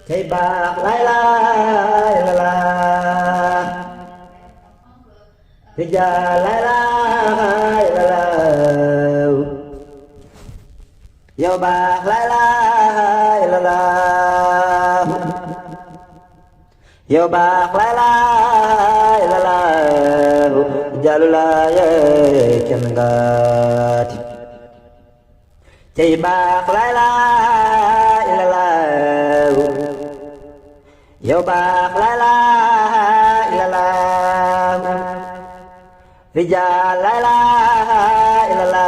cay baax lay lay la la rijaal lay lay la la yow baax lay lay la la yow baax lay lay la la rijaalu lay kenn ngaati cay baax lay lay la la yow baax lay lay la la rijaal lay lay la la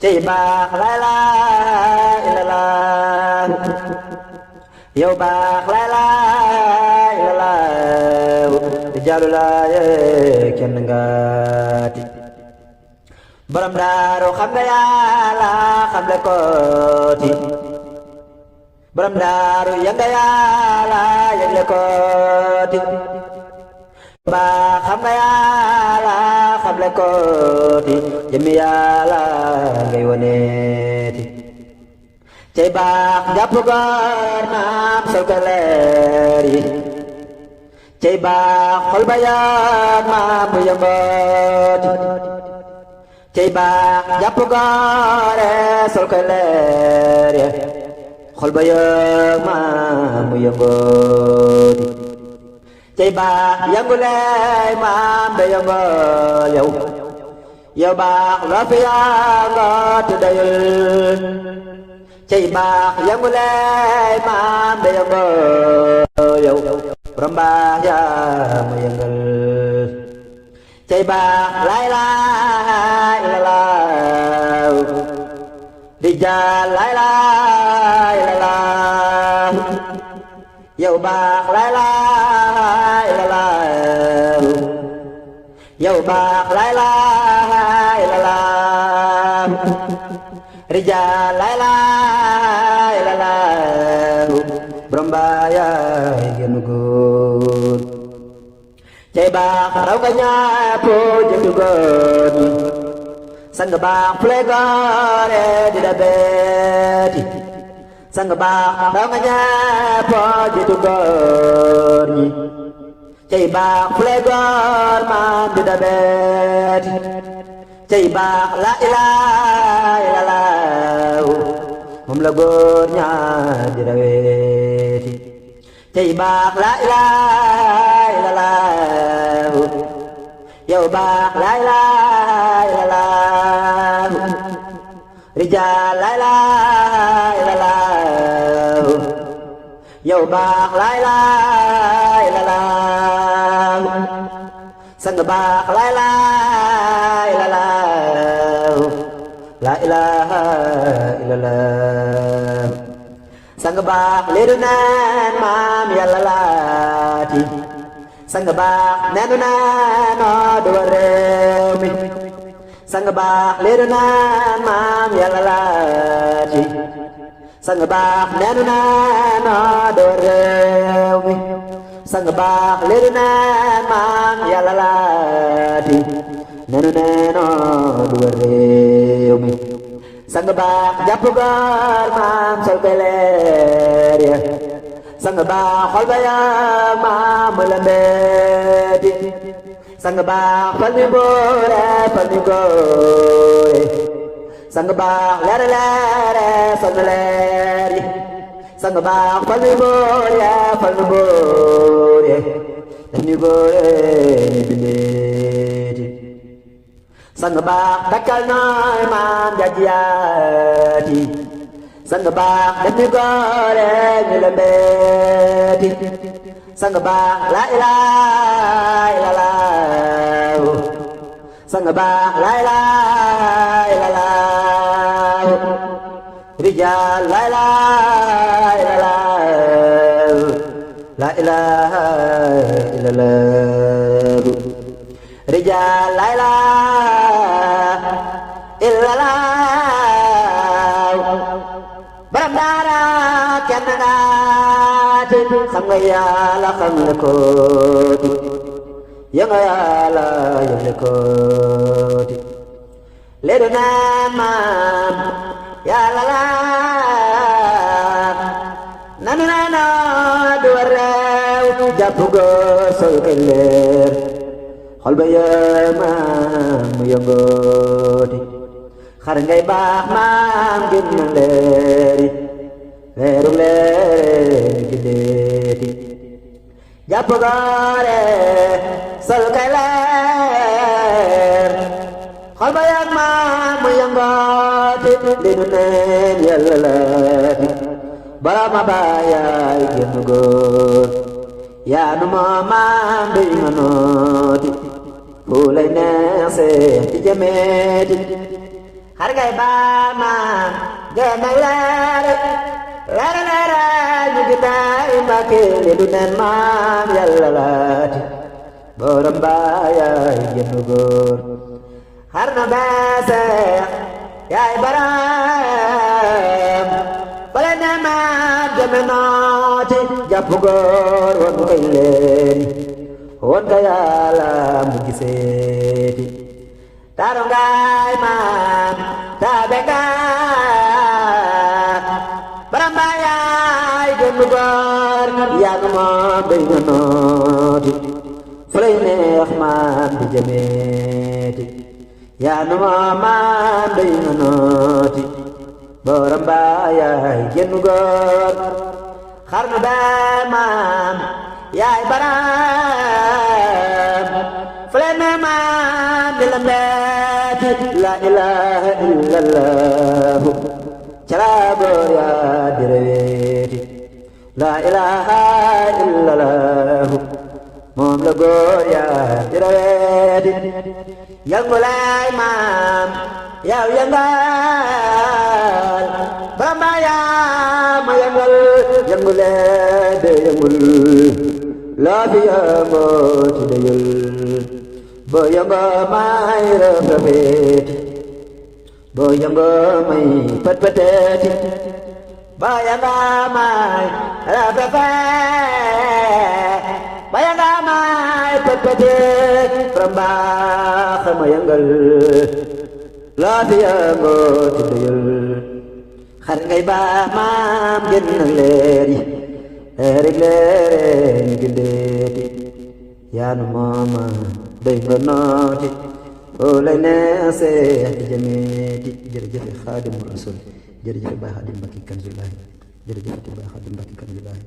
cay baax lay lay la la yow baax lay lay la la rijaalu lay kenn ngaati borom daaru xam nga Yàlla xam le kooti borom daaru yëg nga Yàlla yëg le kooti ba xam nga Yàlla xam le kooti jëmmi Yàlla ngay woneeti cay baax jàpp góor maam sol ko leer yi cay baax xol ba yëg maam bu yëngooti cay baax jàpp góore sol ko leer yi xol ba yëg maam bu yëngooti cay baax yëngu lay maam da yëngool yow yow baax loo fi yëngooti dayul cay baax yëngu lay maam da yëngool yow borom baax yaa ma yëngal cay baax lay lay la la rijaal lay lay la la yow baax lay lay la la yow baax lay lay la la rijaal lay lay la la borom baax yaay gën góor cay baax raw nga ñaap jëndu góor ñi sang baax fu lay góore di da beeti sang baax raw nga ñaap jëndu góor ñi cay baax fu lay góor man di da beeti cay baax la ilaha illallah moom la góor ñaar di daweeti cay baax la ilaha illallah yow baax la ilaha illallah rijaal la ilaha illallah yow baax la ilaha illallah sang baax la ilaha illallah la ilaha illallah sang baax leeru naan maam Yàlla laati sang baax neenu naan du war réew mi sang baax leeru naan maam Yàlla laati sang baax neenu naan du war réew mi sang baax leeru naan maam Yàlla laati neenu neeno du war réew mi sang baax jàpp góor maam sol ko leer ya sang baax xol ba yaa maam la mbeeti sang baax fal mi boore fal mi góore sang baax leer leere sol mi leer yi sang baax fal mi boore fal mi boore daf mi boore ni bindeeti sang baax dakkal nooy maam jajiyaati sang baax def ni góore ñu la mbeeti sang baax la ilaha illallah sang baax la ilaha illallah rijaal la ilaha illallah la ilaha illallah rijaal la ilaha illallah borom daara kenn ngaati xam nga Yàlla xam le kooti ya nga Yàlla yëg le kooti leeru naan maam Yàlla la jàpp góor sol kay leer xol ba yéema mu yëngooti xar ngay baax maam gën na leeri leeru leeri giddeeti jàpp góore sol kay leer xol ba yéema mu yëngooti li nu neen yàlla laati barama baayaay génn góor yaa nu moo maam duy ma nooti fu lay neexee di jëmeeti xar ngay baa maam génn leer leer leer ñu gi tay Mbàkke li du nen maam yàlla laati borom baayaay génn góor xar na beeseex yaay baram bale ne maam jëme nooti jàpp góor won koy leeni won ka yàlla mu giseeti taaru ngaay maam taabe ngaay baram baayaay génn góor yaa nu moom day nga nooti fu lay neex maam di jëmeeti yaa nu moom maam day nga nooti borom baayaay génn góor xar nu bee maam yaay baram fule ne maam di la mbeeti la ilaha illallahu calaa góor yaa di reweeti la ilaha illallahu moom la góor yaa di reweeti yëngu lay maam yaw yëngal bamba yaa ma yëngal yëngu lee de yëngul loo fi yëngoo ci de yël boo yëngoo may rëf rëfeeti boo yëngoo may pët pëteeti boo yëngoo may rëf rëfeeti boo yëngoo may pët pëteeti bamba ma yëngal loo fi yëngoo ci de yël xar ngay baax maam génn na leer yi leerig leere ñu gindeeti yaa nu mooma doy nga nooti oo lay neexee di jëmeeti jërëjëfe Xaadimu Rasuul jërëjëfe Baay Xaadim Mbàkke Kanzulaahi jërëjëfe Baay Xaadim Mbàkke Kanzulaahi